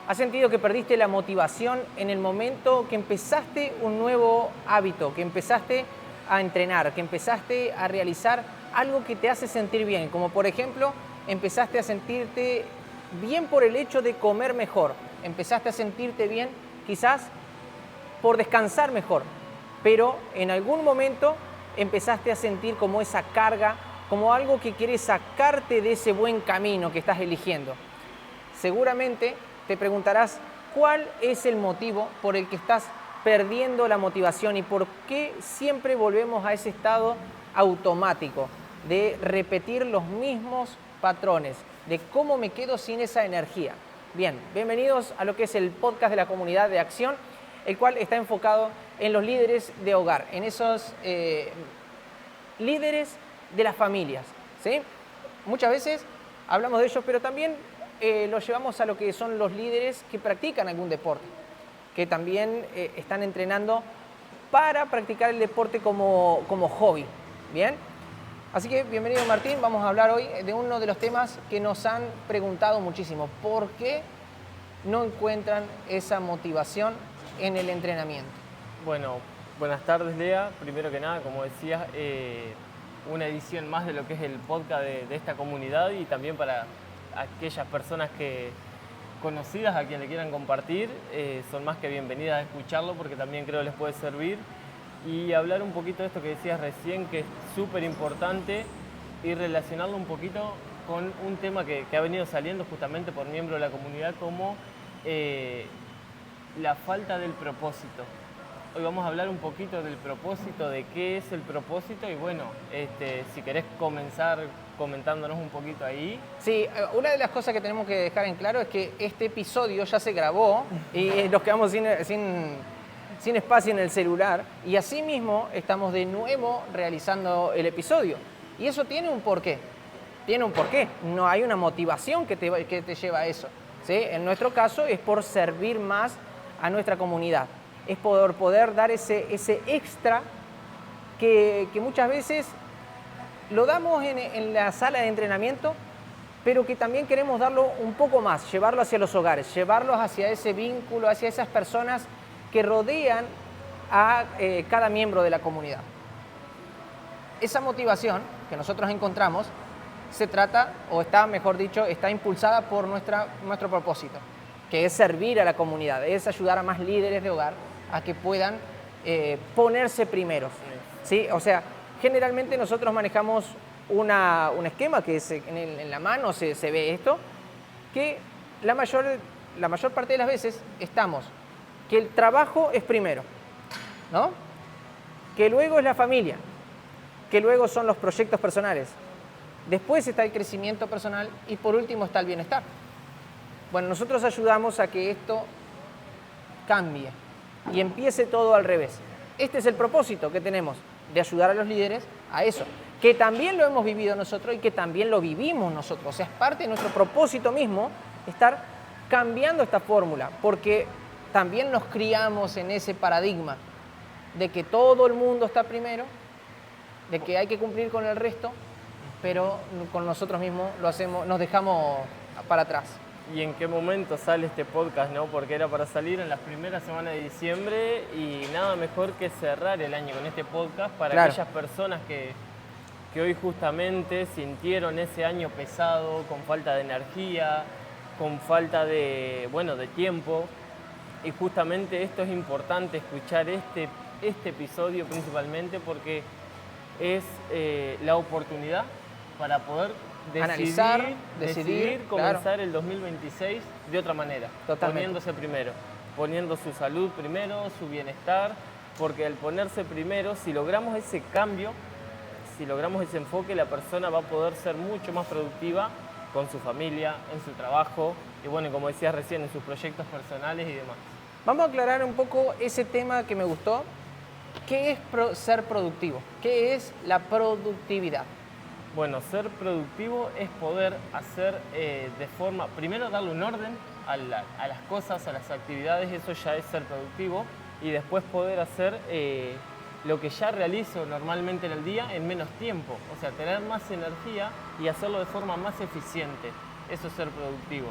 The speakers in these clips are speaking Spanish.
¿Has sentido que perdiste la motivación en el momento que empezaste un nuevo hábito, que empezaste a entrenar, que empezaste a realizar algo que te hace sentir bien? Como por ejemplo, empezaste a sentirte bien por el hecho de comer mejor, empezaste a sentirte bien quizás por descansar mejor, pero en algún momento empezaste a sentir como esa carga, como algo que quiere sacarte de ese buen camino que estás eligiendo. Seguramente te preguntarás cuál es el motivo por el que estás perdiendo la motivación y por qué siempre volvemos a ese estado automático de repetir los mismos patrones, de cómo me quedo sin esa energía. Bien, bienvenidos a lo que es el podcast de la comunidad de acción, el cual está enfocado en los líderes de hogar, en esos líderes de las familias, ¿sí? Muchas veces hablamos de ellos, pero también los llevamos a lo que son los líderes que practican algún deporte, que también están entrenando para practicar el deporte como hobby, ¿bien? Así que bienvenido Martín, vamos a hablar hoy de uno de los temas que nos han preguntado muchísimo. ¿Por qué no encuentran esa motivación en el entrenamiento? Bueno, buenas tardes Lea. Primero que nada, como decías, una edición más de lo que es el podcast de esta comunidad y también para aquellas personas conocidas a quien le quieran compartir, son más que bienvenidas a escucharlo porque también creo les puede servir y hablar un poquito de esto que decías recién, que es súper importante, y relacionarlo un poquito con un tema que ha venido saliendo justamente por miembros de la comunidad como la falta del propósito. Hoy vamos a hablar un poquito del propósito, de qué es el propósito y bueno, si querés comenzar comentándonos un poquito ahí. Sí, una de las cosas que tenemos que dejar en claro es que este episodio ya se grabó y nos quedamos sin espacio en el celular y así mismo estamos de nuevo realizando el episodio. Y eso tiene un porqué, no hay una motivación que te lleva a eso, ¿sí? En nuestro caso es por servir más a nuestra comunidad, es poder dar ese extra que muchas veces lo damos en la sala de entrenamiento, pero que también queremos darlo un poco más, llevarlo hacia los hogares, llevarlos hacia ese vínculo, hacia esas personas que rodean a cada miembro de la comunidad. Esa motivación que nosotros encontramos se trata, o está, mejor dicho, está impulsada por nuestro propósito, que es servir a la comunidad, es ayudar a más líderes de hogar a que puedan ponerse primeros, ¿sí? O sea, generalmente nosotros manejamos un esquema que en la mano se ve esto, que la mayor parte de las veces estamos, que el trabajo es primero, ¿no? Que luego es la familia, que luego son los proyectos personales, después está el crecimiento personal y por último está el bienestar. Bueno, nosotros ayudamos a que esto cambie y empiece todo al revés. Este es el propósito que tenemos, de ayudar a los líderes a eso, que también lo hemos vivido nosotros y que también lo vivimos nosotros. O sea, es parte de nuestro propósito mismo estar cambiando esta fórmula, porque también nos criamos en ese paradigma de que todo el mundo está primero, de que hay que cumplir con el resto, pero con nosotros mismos nos dejamos para atrás. ¿Y en qué momento sale este podcast, no? Porque era para salir en las primeras semanas de diciembre y nada mejor que cerrar el año con este podcast para aquellas personas que hoy justamente sintieron ese año pesado, con falta de energía, con falta de tiempo. Y justamente esto es importante, escuchar este episodio principalmente porque es la oportunidad para poder decidir comenzar, claro, el 2026 de otra manera. Totalmente. Poniéndose primero, poniendo su salud primero, su bienestar, porque al ponerse primero, si logramos ese cambio, si logramos ese enfoque, la persona va a poder ser mucho más productiva con su familia, en su trabajo y bueno, como decías recién, en sus proyectos personales y demás. Vamos a aclarar un poco ese tema que me gustó. ¿Qué es ser productivo? ¿Qué es la productividad? Bueno, ser productivo es poder hacer de forma, primero darle un orden a las cosas, a las actividades, eso ya es ser productivo, y después poder hacer lo que ya realizo normalmente en el día en menos tiempo, o sea, tener más energía y hacerlo de forma más eficiente, eso es ser productivo.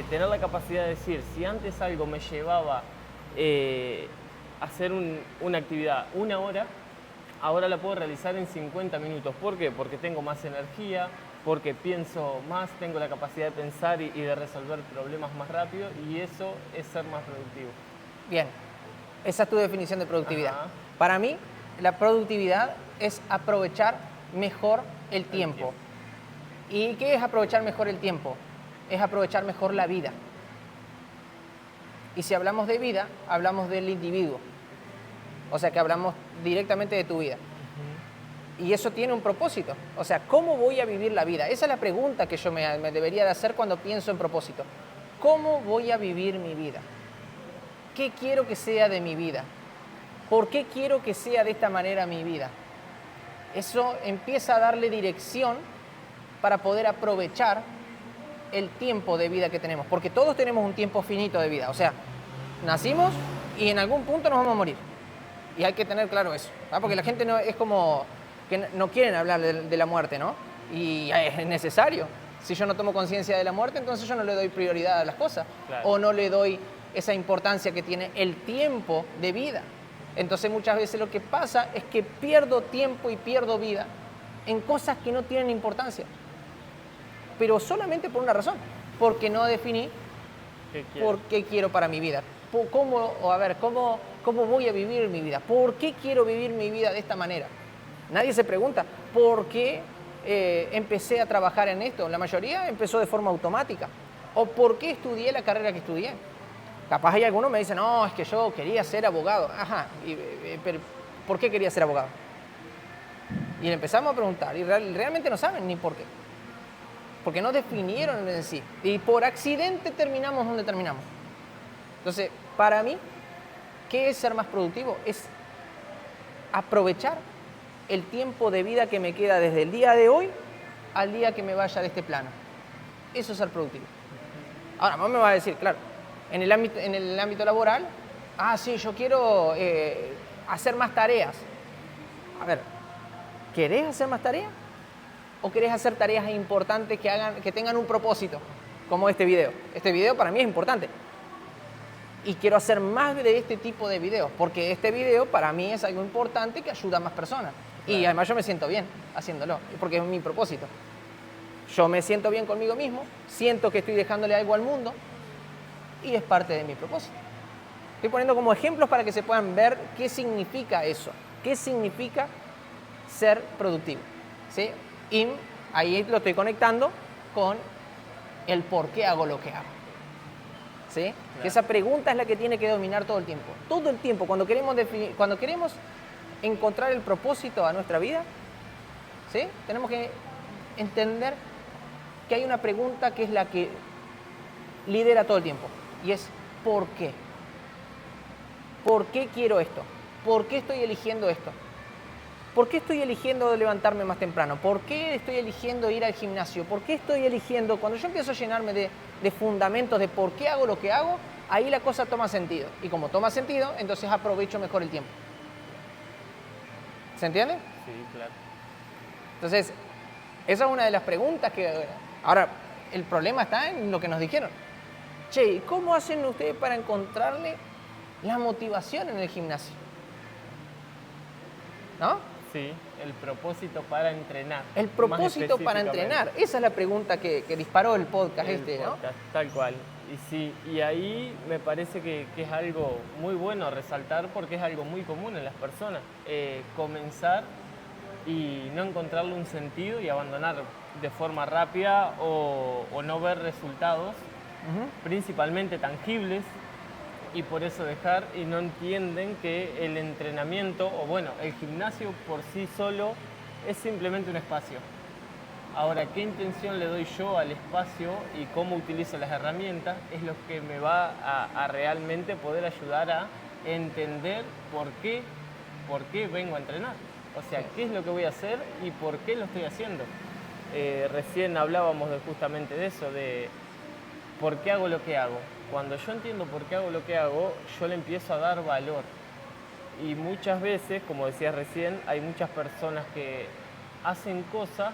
tener la capacidad de decir, si antes algo me llevaba a hacer una actividad 1 hora, ahora la puedo realizar en 50 minutos. ¿Por qué? Porque tengo más energía, porque pienso más, tengo la capacidad de pensar y de resolver problemas más rápido, y eso es ser más productivo. Bien, esa es tu definición de productividad. Ajá. Para mí, la productividad es aprovechar mejor el tiempo. ¿Y qué es aprovechar mejor el tiempo? Es aprovechar mejor la vida. Y si hablamos de vida, hablamos del individuo. O sea que hablamos directamente de tu vida. Y eso tiene un propósito. O sea, ¿cómo voy a vivir la vida? Esa es la pregunta que yo me debería de hacer cuando pienso en propósito. ¿Cómo voy a vivir mi vida? ¿Qué quiero que sea de mi vida? ¿Por qué quiero que sea de esta manera mi vida? Eso empieza a darle dirección para poder aprovechar el tiempo de vida que tenemos. Porque todos tenemos un tiempo finito de vida. O sea, nacimos y en algún punto nos vamos a morir. Y hay que tener claro eso. ¿Ah? Porque la gente no es como que no quieren hablar de la muerte, ¿no? Y es necesario. Si yo no tomo conciencia de la muerte, entonces yo no le doy prioridad a las cosas. Claro. O no le doy esa importancia que tiene el tiempo de vida. Entonces muchas veces lo que pasa es que pierdo tiempo y pierdo vida en cosas que no tienen importancia. Pero solamente por una razón. Porque no definí por qué quiero para mi vida. ¿Cómo voy a vivir mi vida? ¿Por qué quiero vivir mi vida de esta manera? Nadie se pregunta, ¿por qué empecé a trabajar en esto? La mayoría empezó de forma automática. ¿O por qué estudié la carrera que estudié? Capaz hay algunos que me dicen, no, es que yo quería ser abogado. Ajá, pero ¿por qué quería ser abogado? Y le empezamos a preguntar y realmente no saben ni por qué. Porque no definieron en sí. Y por accidente terminamos donde terminamos. Entonces, para mí, ¿qué es ser más productivo? Es aprovechar el tiempo de vida que me queda desde el día de hoy al día que me vaya de este plano. Eso es ser productivo. Ahora, vos me vas a decir, claro, en el ámbito laboral, sí, yo quiero hacer más tareas. A ver, ¿querés hacer más tareas? ¿O querés hacer tareas importantes que tengan un propósito? Como este video. Este video para mí es importante. Y quiero hacer más de este tipo de videos, porque este video para mí es algo importante que ayuda a más personas. Claro. Y además yo me siento bien haciéndolo, porque es mi propósito. Yo me siento bien conmigo mismo, siento que estoy dejándole algo al mundo y es parte de mi propósito. Estoy poniendo como ejemplos para que se puedan ver qué significa eso, qué significa ser productivo, ¿sí? Y ahí lo estoy conectando con el por qué hago lo que hago. ¿Sí? Claro. Que esa pregunta es la que tiene que dominar todo el tiempo. Todo el tiempo, cuando queremos encontrar el propósito a nuestra vida, ¿sí? Tenemos que entender que hay una pregunta que es la que lidera todo el tiempo. Y es ¿por qué? ¿Por qué quiero esto? ¿Por qué estoy eligiendo esto? ¿Por qué estoy eligiendo levantarme más temprano? ¿Por qué estoy eligiendo ir al gimnasio? ¿Por qué estoy eligiendo? Cuando yo empiezo a llenarme de fundamentos de por qué hago lo que hago, ahí la cosa toma sentido. Y como toma sentido, entonces aprovecho mejor el tiempo. ¿Se entiende? Sí, claro. Entonces, esa es una de las preguntas que... Ahora, el problema está en lo que nos dijeron. Che, ¿cómo hacen ustedes para encontrarle la motivación en el gimnasio? ¿No? Sí, el propósito para entrenar. El propósito para entrenar. Esa es la pregunta que disparó el podcast ¿no? Tal cual. Y ahí me parece que es algo muy bueno resaltar porque es algo muy común en las personas. Comenzar y no encontrarle un sentido y abandonar de forma rápida o no ver resultados, principalmente tangibles, y por eso dejar, y no entienden que el entrenamiento, o bueno, el gimnasio por sí solo es simplemente un espacio. Ahora, ¿qué intención le doy yo al espacio y cómo utilizo las herramientas? Es lo que me va a realmente poder ayudar a entender por qué vengo a entrenar. O sea, qué es lo que voy a hacer y por qué lo estoy haciendo. Recién hablábamos justamente de eso, de por qué hago lo que hago. Cuando yo entiendo por qué hago lo que hago, yo le empiezo a dar valor. Y muchas veces, como decías recién, hay muchas personas que hacen cosas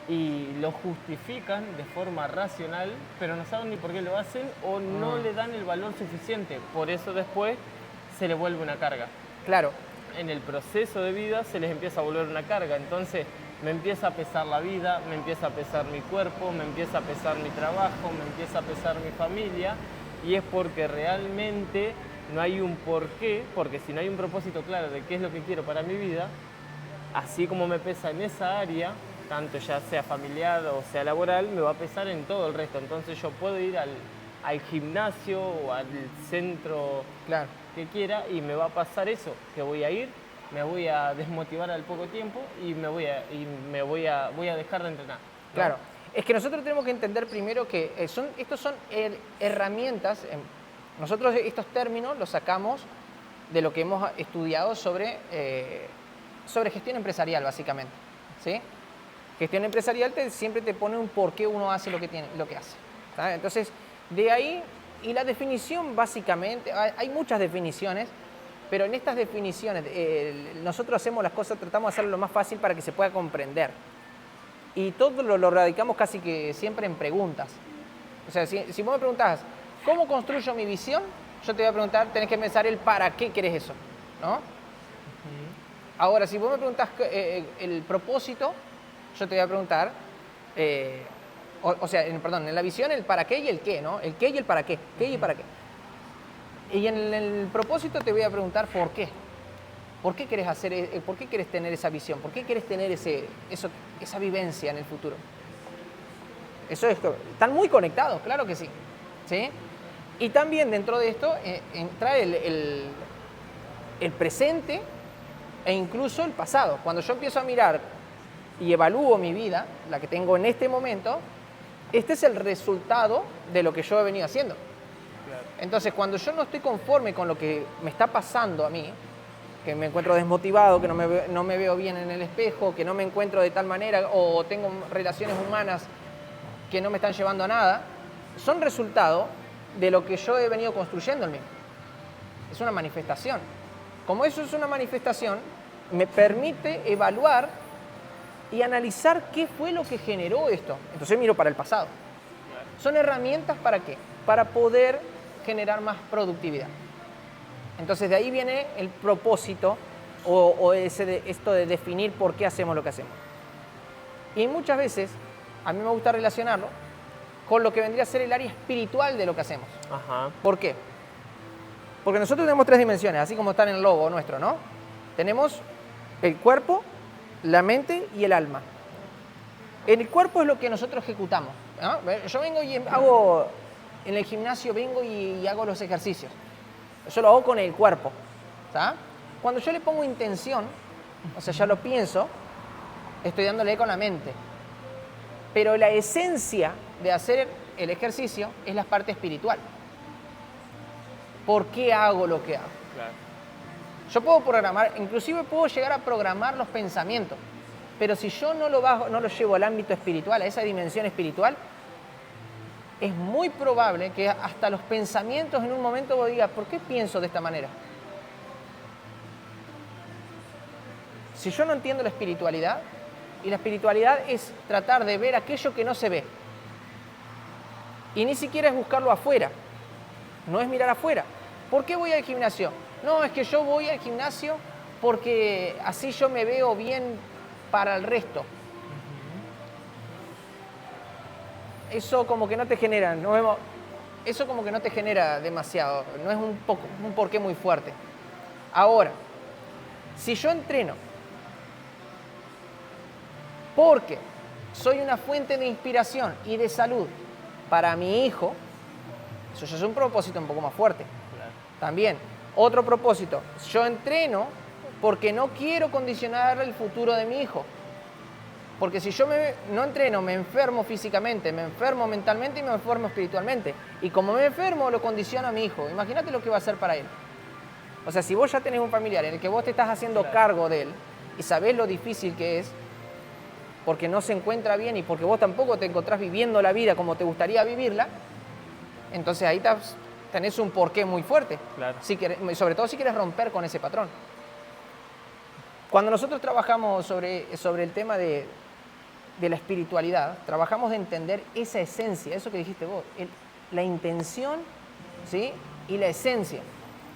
y lo justifican de forma racional, pero no saben ni por qué lo hacen o no le dan el valor suficiente. Por eso después se les vuelve una carga. Claro. En el proceso de vida se les empieza a volver una carga. Entonces me empieza a pesar la vida, me empieza a pesar mi cuerpo, me empieza a pesar mi trabajo, me empieza a pesar mi familia. Y es porque realmente no hay un porqué, porque si no hay un propósito claro de qué es lo que quiero para mi vida, así como me pesa en esa área, tanto ya sea familiar o sea laboral, me va a pesar en todo el resto. Entonces yo puedo ir al gimnasio o al centro que quiera y me va a pasar eso, que voy a ir, me voy a desmotivar al poco tiempo y voy a dejar de entrenar, ¿no? Claro, es que nosotros tenemos que entender primero que estos son herramientas, nosotros estos términos los sacamos de lo que hemos estudiado sobre gestión empresarial, básicamente, ¿sí? Gestión empresarial siempre te pone un por qué uno hace lo que hace, ¿sabes? Entonces, de ahí, y la definición básicamente, hay muchas definiciones, pero en estas definiciones nosotros hacemos las cosas, tratamos de hacerlo lo más fácil para que se pueda comprender. Y todo lo radicamos casi que siempre en preguntas. O sea, si vos me preguntás, ¿cómo construyo mi visión? Yo te voy a preguntar, tenés que pensar el para qué querés eso, ¿no? Ahora, si vos me preguntás el propósito, yo te voy a preguntar, en la visión el para qué y el qué, ¿no? El qué y el para qué, qué y para qué. Y en el propósito te voy a preguntar por qué. ¿Por qué querés por qué querés tener esa visión? ¿Por qué querés tener esa vivencia en el futuro? Están muy conectados, claro que sí, ¿sí? Y también dentro de esto entra el presente e incluso el pasado. Cuando yo empiezo a mirar y evalúo mi vida, la que tengo en este momento, este es el resultado de lo que yo he venido haciendo. Claro. Entonces, cuando yo no estoy conforme con lo que me está pasando a mí, que me encuentro desmotivado, que no me veo bien en el espejo, que no me encuentro de tal manera o tengo relaciones humanas que no me están llevando a nada, son resultado de lo que yo he venido construyendo en mí. Es una manifestación. Como eso es una manifestación, me permite evaluar y analizar qué fue lo que generó esto. Entonces miro para el pasado. Son herramientas ¿para qué? Para poder generar más productividad. Entonces de ahí viene el propósito esto de definir por qué hacemos lo que hacemos. Y muchas veces a mí me gusta relacionarlo con lo que vendría a ser el área espiritual de lo que hacemos. Ajá. ¿Por qué? Porque nosotros tenemos 3 dimensiones, así como está en el logo nuestro, ¿no? Tenemos el cuerpo, la mente y el alma. El cuerpo es lo que nosotros ejecutamos, ¿no? Yo vengo y hago, en el gimnasio vengo y hago los ejercicios. Yo lo hago con el cuerpo, ¿sabes? Cuando yo le pongo intención, o sea, ya lo pienso, estoy dándole con la mente. Pero la esencia de hacer el ejercicio es la parte espiritual. ¿Por qué hago lo que hago? Claro. Yo puedo programar, inclusive puedo llegar a programar los pensamientos, pero si yo no lo llevo al ámbito espiritual, a esa dimensión espiritual, es muy probable que hasta los pensamientos en un momento vos digas, ¿por qué pienso de esta manera? Si yo no entiendo la espiritualidad, y la espiritualidad es tratar de ver aquello que no se ve, y ni siquiera es buscarlo afuera, no es mirar afuera. ¿Por qué voy al gimnasio? No, es que yo voy al gimnasio porque así yo me veo bien para el resto. Eso como que no te genera, eso como que no te genera demasiado, no es un porqué muy fuerte. Ahora, si yo entreno porque soy una fuente de inspiración y de salud para mi hijo, eso ya es un propósito un poco más fuerte. Claro. También, otro propósito, yo entreno porque no quiero condicionar el futuro de mi hijo. Porque si yo no entreno, me enfermo físicamente, me enfermo mentalmente y me enfermo espiritualmente. Y como me enfermo, lo condiciono a mi hijo. Imagínate lo que va a hacer para él. O sea, si vos ya tenés un familiar en el que vos te estás haciendo cargo de él y sabés lo difícil que es, porque no se encuentra bien y porque vos tampoco te encontrás viviendo la vida como te gustaría vivirla, entonces ahí tenés un porqué muy fuerte. Claro. Sobre todo si quieres romper con ese patrón. Cuando nosotros trabajamos sobre el tema de de la espiritualidad, trabajamos de entender esa esencia, eso que dijiste vos, la intención, ¿sí? Y la esencia.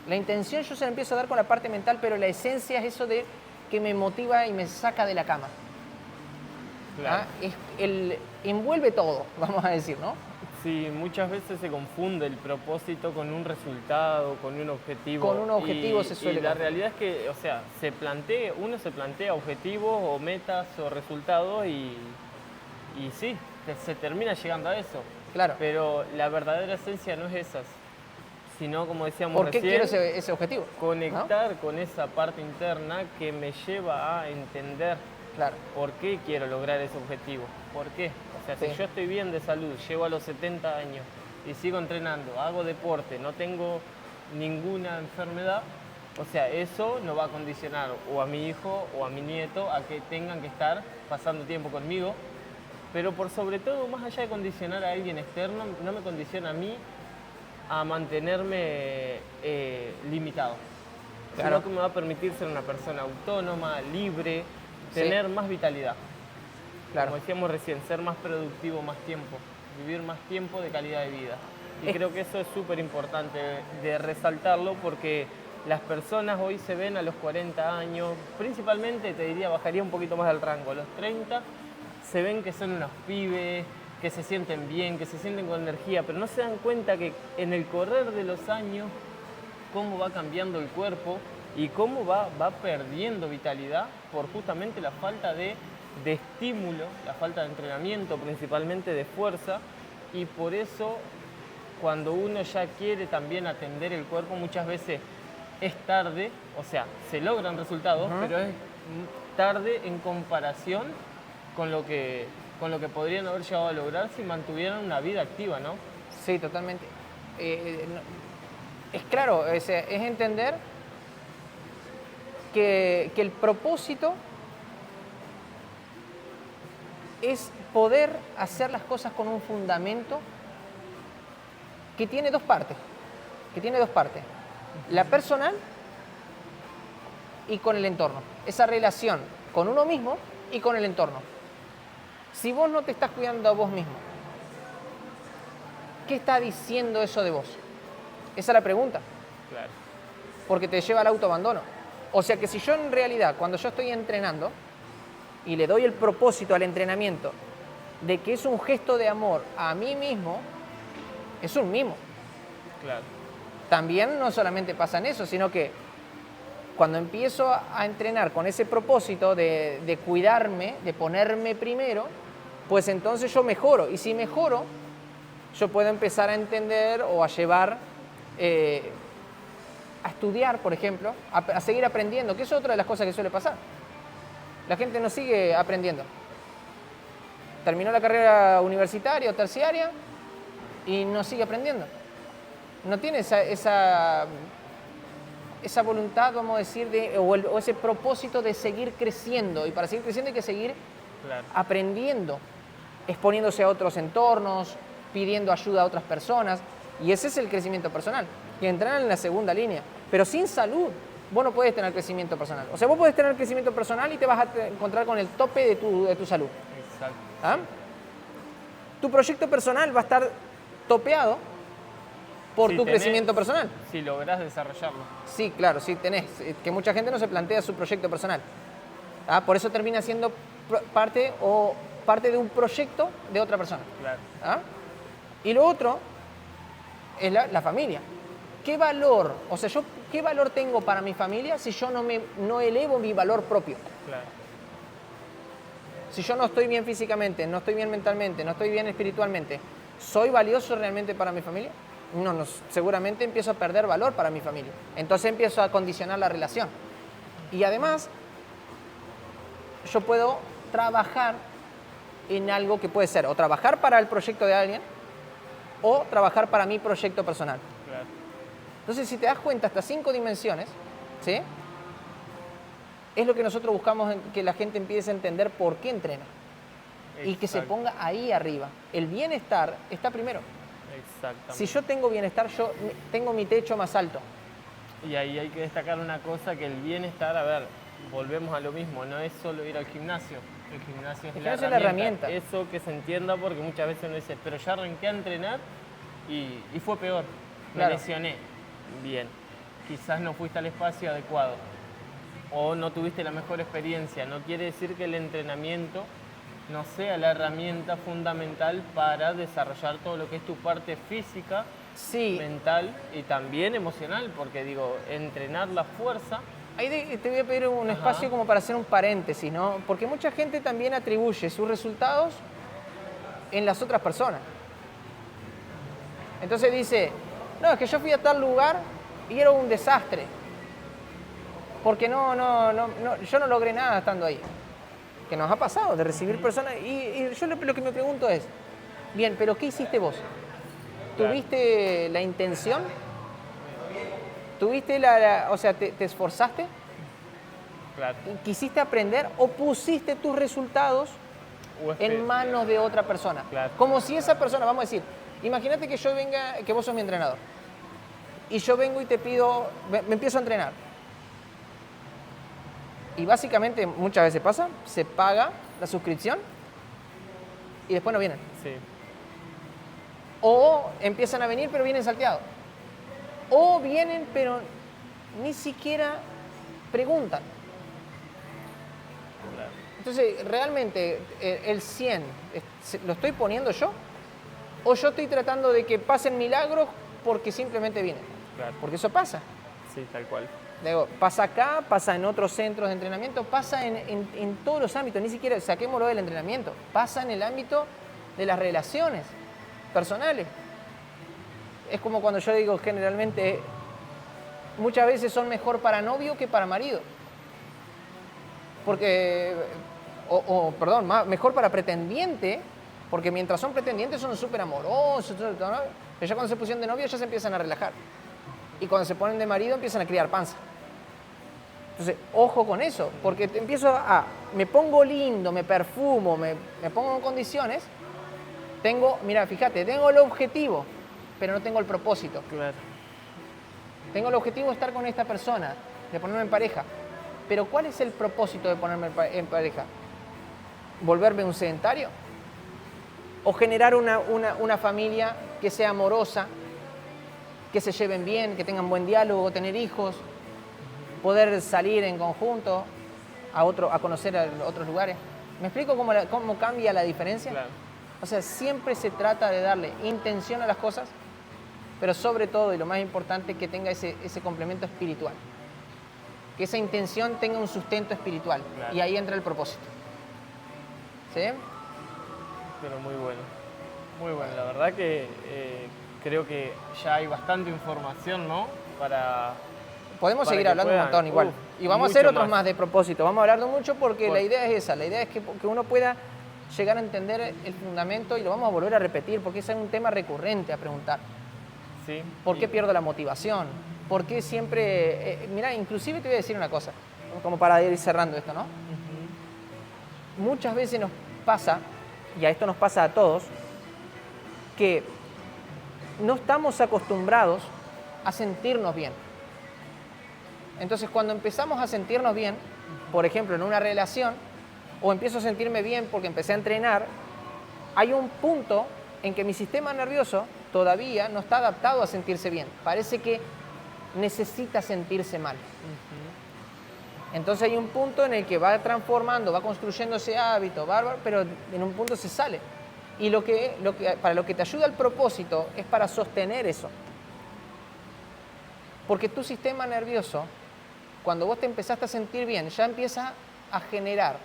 La intención yo se la empiezo a dar con la parte mental, pero la esencia es eso de que me motiva y me saca de la cama. Claro. Envuelve todo, vamos a decir, ¿no? Sí, muchas veces se confunde el propósito con un resultado, con un objetivo. Con un objetivo se suele Y la confundir. realidad es que, o sea, uno se plantea objetivos o metas o resultados y sí, se termina llegando a eso. Claro. Pero la verdadera esencia no es esa, sino, como decíamos ¿Por qué recién, quiero ese objetivo? conectar con esa parte interna que me lleva a entender Claro. por qué quiero lograr ese objetivo. ¿Por qué? O sea, si yo estoy bien de salud, llego a los 70 años y sigo entrenando, hago deporte, no tengo ninguna enfermedad, o sea, eso no va a condicionar o a mi hijo o a mi nieto a que tengan que estar pasando tiempo conmigo, pero por sobre todo, más allá de condicionar a alguien externo, no me condiciona a mí a mantenerme limitado, sino que me va a permitir ser una persona autónoma, libre, tener más vitalidad. Como decíamos recién, ser más productivo más tiempo, vivir más tiempo de calidad de vida. Y creo que eso es súper importante de resaltarlo porque las personas hoy se ven a los 40 años, principalmente, te diría, bajaría un poquito más del rango, a los 30 se ven que son unos pibes, que se sienten bien, que se sienten con energía, pero no se dan cuenta que en el correr de los años, cómo va cambiando el cuerpo y cómo va perdiendo vitalidad por justamente la falta de estímulo, la falta de entrenamiento, principalmente de fuerza, y por eso cuando uno ya quiere también atender el cuerpo, muchas veces es tarde, o sea, se logran resultados, pero es tarde en comparación con lo que podrían haber llegado a lograr si mantuvieran una vida activa, ¿no? Sí, totalmente. Es claro, es entender que el propósito es poder hacer las cosas con un fundamento que tiene dos partes. La personal y con el entorno. Esa relación con uno mismo y con el entorno. Si vos no te estás cuidando a vos mismo, ¿qué está diciendo eso de vos? Esa es la pregunta. Claro. Porque te lleva al autoabandono. O sea que si yo en realidad, cuando yo estoy entrenando y le doy el propósito al entrenamiento de que es un gesto de amor a mí mismo, es un mimo. Claro. También no solamente pasa en eso, sino que cuando empiezo a entrenar con ese propósito de cuidarme, de ponerme primero, pues entonces yo mejoro. Y si mejoro, yo puedo empezar a entender o a llevar, a estudiar, por ejemplo, a seguir aprendiendo, que es otra de las cosas que suele pasar. La gente no sigue aprendiendo. Terminó la carrera universitaria o terciaria y no sigue aprendiendo. No tiene esa voluntad, vamos a decir, o ese propósito de seguir creciendo. Y para seguir creciendo hay que seguir aprendiendo, exponiéndose a otros entornos, pidiendo ayuda a otras personas. Y ese es el crecimiento personal. Y entrar en la segunda línea. Pero sin salud, vos no podés tener crecimiento personal. O sea, vos podés tener crecimiento personal y te vas a encontrar con el tope de tu salud. Exacto. ¿Ah? Tu proyecto personal va a estar topeado por tu crecimiento personal. Si lográs desarrollarlo. Sí, claro, sí tenés. Que mucha gente no se plantea su proyecto personal. ¿Ah? Por eso termina siendo parte de un proyecto de otra persona. Claro. ¿Ah? Y lo otro es la familia. ¿Qué valor? O sea, ¿qué valor tengo para mi familia si yo no elevo mi valor propio? Claro. Si yo no estoy bien físicamente, no estoy bien mentalmente, no estoy bien espiritualmente, ¿soy valioso realmente para mi familia? No, seguramente empiezo a perder valor para mi familia. Entonces empiezo a condicionar la relación. Y además, yo puedo trabajar en algo que puede ser o trabajar para el proyecto de alguien o trabajar para mi proyecto personal. Claro. Entonces, si te das cuenta, estas 5 dimensiones, ¿sí? Es lo que nosotros buscamos, que la gente empiece a entender por qué entrena. Y que se ponga ahí arriba. El bienestar está primero. Exactamente. Si yo tengo bienestar, yo tengo mi techo más alto. Y ahí hay que destacar una cosa, que el bienestar, a ver, volvemos a lo mismo, no es solo ir al gimnasio. El gimnasio es gimnasio es la herramienta. Eso que se entienda, porque muchas veces uno dice, pero ya arranqué a entrenar y fue peor. Claro. Me lesioné. Bien. Quizás no fuiste al espacio adecuado o no tuviste la mejor experiencia. No quiere decir que el entrenamiento no sea la herramienta fundamental para desarrollar todo lo que es tu parte física, sí, mental y también emocional, porque digo, entrenar la fuerza. Ahí te voy a pedir un espacio como para hacer un paréntesis, ¿no? Porque mucha gente también atribuye sus resultados en las otras personas. Entonces dice, no, es que yo fui a tal lugar y era un desastre. Porque yo no logré nada estando ahí. Que nos ha pasado de recibir personas. Y yo lo que me pregunto es, bien, pero ¿qué hiciste vos? ¿Tuviste la intención? ¿Tuviste o sea, te esforzaste? Claro. ¿Quisiste aprender o pusiste tus resultados en manos de otra persona? Claro. Como si esa persona, vamos a decir, imagínate que yo venga, que vos sos mi entrenador, y yo vengo y te pido, me empiezo a entrenar. Y básicamente, muchas veces pasa, se paga la suscripción y después no vienen. Sí. O empiezan a venir, pero vienen salteados. O vienen, pero ni siquiera preguntan. Claro. Entonces, realmente, el 100, ¿lo estoy poniendo yo? ¿O yo estoy tratando de que pasen milagros porque simplemente vienen? Claro. Porque eso pasa. Sí, tal cual. Digo, pasa acá, pasa en otros centros de entrenamiento, pasa en todos los ámbitos, ni siquiera saquémoslo del entrenamiento, pasa en el ámbito de las relaciones personales. Es como cuando yo digo generalmente, muchas veces son mejor para novio que para marido. Porque, perdón, mejor para pretendiente, porque mientras son pretendientes son súper amorosos, ¿no? Pero ya cuando se pusieron de novio ya se empiezan a relajar. Y cuando se ponen de marido empiezan a criar panza. Entonces, ojo con eso, porque me pongo lindo, me perfumo, me pongo en condiciones, mira, fíjate, tengo el objetivo, pero no tengo el propósito. Claro. Tengo el objetivo de estar con esta persona, de ponerme en pareja. Pero ¿cuál es el propósito de ponerme en pareja? ¿Volverme un sedentario? ¿O generar una familia que sea amorosa, que se lleven bien, que tengan buen diálogo, tener hijos, poder salir en conjunto a conocer a otros lugares? ¿Me explico cómo cambia la diferencia? Claro. O sea, siempre se trata de darle intención a las cosas, pero sobre todo, y lo más importante, que tenga ese complemento espiritual. Que esa intención tenga un sustento espiritual. Claro. Y ahí entra el propósito. ¿Sí? Pero muy bueno. Muy bueno. La verdad que creo que ya hay bastante información, ¿no? Podemos seguir hablando un montón igual. Y vamos a hacer otros más de propósito. Vamos a hablar de mucho porque la idea es esa. La idea es que uno pueda llegar a entender el fundamento y lo vamos a volver a repetir porque ese es un tema recurrente a preguntar. Sí. ¿Por qué pierdo la motivación? ¿Por qué siempre...? Mira, inclusive te voy a decir una cosa, como para ir cerrando esto, ¿no? Muchas veces nos pasa, y a esto nos pasa a todos, que no estamos acostumbrados a sentirnos bien. Entonces, cuando empezamos a sentirnos bien, por ejemplo, en una relación, o empiezo a sentirme bien porque empecé a entrenar, hay un punto en que mi sistema nervioso todavía no está adaptado a sentirse bien. Parece que necesita sentirse mal. Entonces hay un punto en el que va transformando, va construyendo ese hábito bárbaro, pero en un punto se sale. Y para lo que te ayuda el propósito es para sostener eso. Porque tu sistema nervioso, cuando vos te empezaste a sentir bien, ya empieza a generar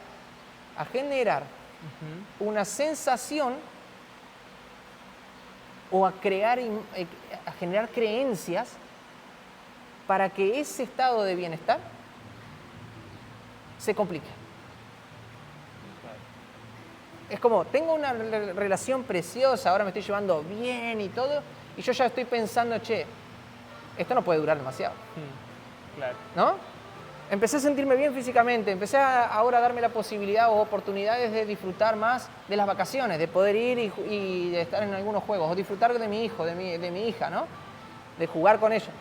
una sensación o a generar creencias para que ese estado de bienestar se complique. Es como, tengo una relación preciosa, ahora me estoy llevando bien y todo, y yo ya estoy pensando, esto no puede durar demasiado. Claro. ¿No? Empecé a sentirme bien físicamente, empecé ahora a darme la posibilidad o oportunidades de disfrutar más de las vacaciones, de poder ir y de estar en algunos juegos, o disfrutar de mi hijo, de mi hija, ¿no? De jugar con ella.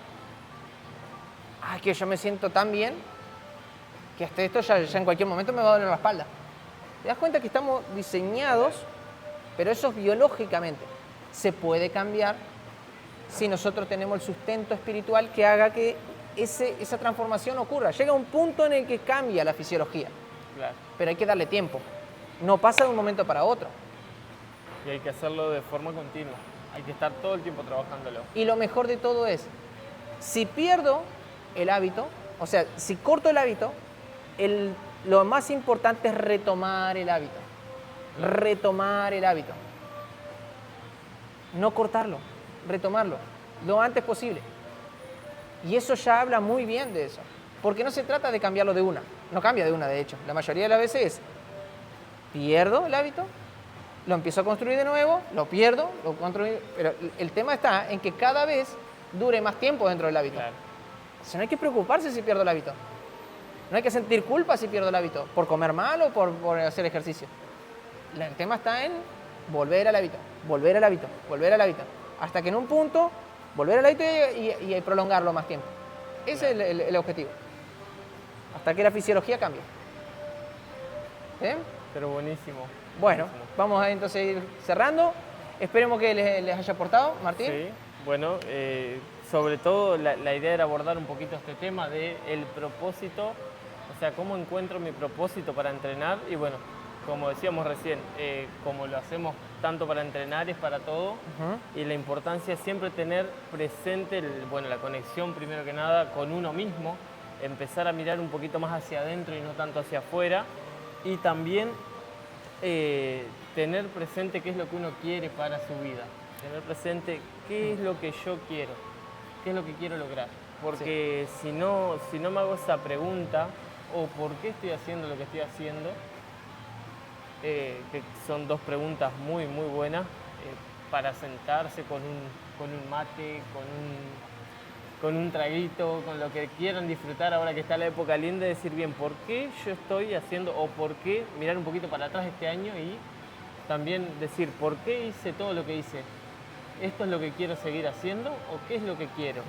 Ay, que yo me siento tan bien que hasta esto ya en cualquier momento me va a doler la espalda. ¿Te das cuenta que estamos diseñados, pero eso es biológicamente? Se puede cambiar si nosotros tenemos el sustento espiritual que haga que esa transformación ocurra. Llega un punto en el que cambia la fisiología, Claro. pero hay que darle tiempo. No pasa de un momento para otro. Y hay que hacerlo de forma continua. Hay que estar todo el tiempo trabajándolo. Y lo mejor de todo es, si pierdo el hábito, o sea, si corto el hábito, lo más importante es retomar el hábito. Retomar el hábito. No cortarlo, retomarlo, lo antes posible. Y eso ya habla muy bien de eso. Porque no se trata de cambiarlo de una. No cambia de una, de hecho. La mayoría de las veces es, pierdo el hábito, lo empiezo a construir de nuevo, lo pierdo, lo construyo. Pero el tema está en que cada vez dure más tiempo dentro del hábito. Claro. O sea, no hay que preocuparse si pierdo el hábito. No hay que sentir culpa si pierdo el hábito, por comer mal o por hacer ejercicio. El tema está en volver al hábito, volver al hábito, volver al hábito. Hasta que en un punto, volver al hábito y prolongarlo más tiempo. Ese es el objetivo. Hasta que la fisiología cambie. ¿Bien? Pero buenísimo. Bueno, Buenísimo. vamos a entonces ir cerrando. Esperemos que les haya aportado, Martín. Sí, bueno, sobre todo la idea era abordar un poquito este tema de el propósito, o sea, cómo encuentro mi propósito para entrenar y bueno, como decíamos recién, como lo hacemos tanto para entrenar es para todo y la importancia es siempre tener presente la conexión primero que nada con uno mismo, empezar a mirar un poquito más hacia adentro y no tanto hacia afuera y también tener presente qué es lo que uno quiere para su vida, tener presente qué es lo que yo quiero, qué es lo que quiero lograr. Porque si no me hago esa pregunta, o por qué estoy haciendo lo que estoy haciendo, que son dos preguntas muy, muy buenas, para sentarse con un mate, con un traguito, con lo que quieran disfrutar ahora que está la época linda, decir bien, ¿por qué yo estoy haciendo o por qué mirar un poquito para atrás este año y también decir, ¿por qué hice todo lo que hice? ¿Esto es lo que quiero seguir haciendo o qué es lo que quiero?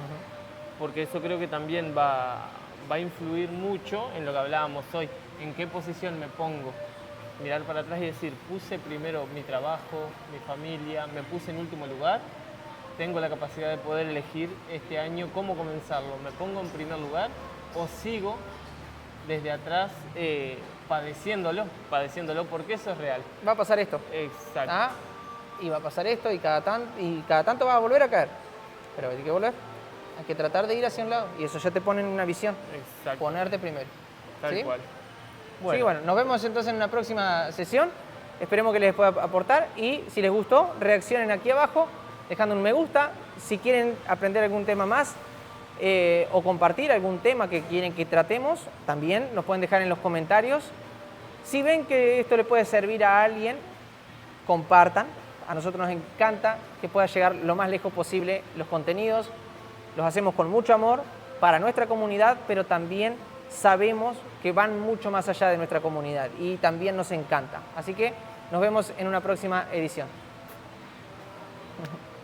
Porque eso creo que también va a influir mucho en lo que hablábamos hoy, en qué posición me pongo. Mirar para atrás y decir, puse primero mi trabajo, mi familia, me puse en último lugar, tengo la capacidad de poder elegir este año cómo comenzarlo. ¿Me pongo en primer lugar o sigo desde atrás padeciéndolo? Porque eso es real. Va a pasar esto. Exacto. ¿Ah? Y va a pasar esto y cada tanto va a volver a caer. Pero hay que volver. Hay que tratar de ir hacia un lado. Y eso ya te pone en una visión. Exacto. Ponerte primero. Tal ¿Sí? cual. Sí, bueno, nos vemos entonces en una próxima sesión. Esperemos que les pueda aportar y si les gustó, reaccionen aquí abajo dejando un me gusta. Si quieren aprender algún tema más o compartir algún tema que quieren que tratemos, también nos pueden dejar en los comentarios. Si ven que esto le puede servir a alguien, compartan. A nosotros nos encanta que pueda llegar lo más lejos posible los contenidos. Los hacemos con mucho amor para nuestra comunidad, pero también sabemos que van mucho más allá de nuestra comunidad y también nos encanta. Así que nos vemos en una próxima edición.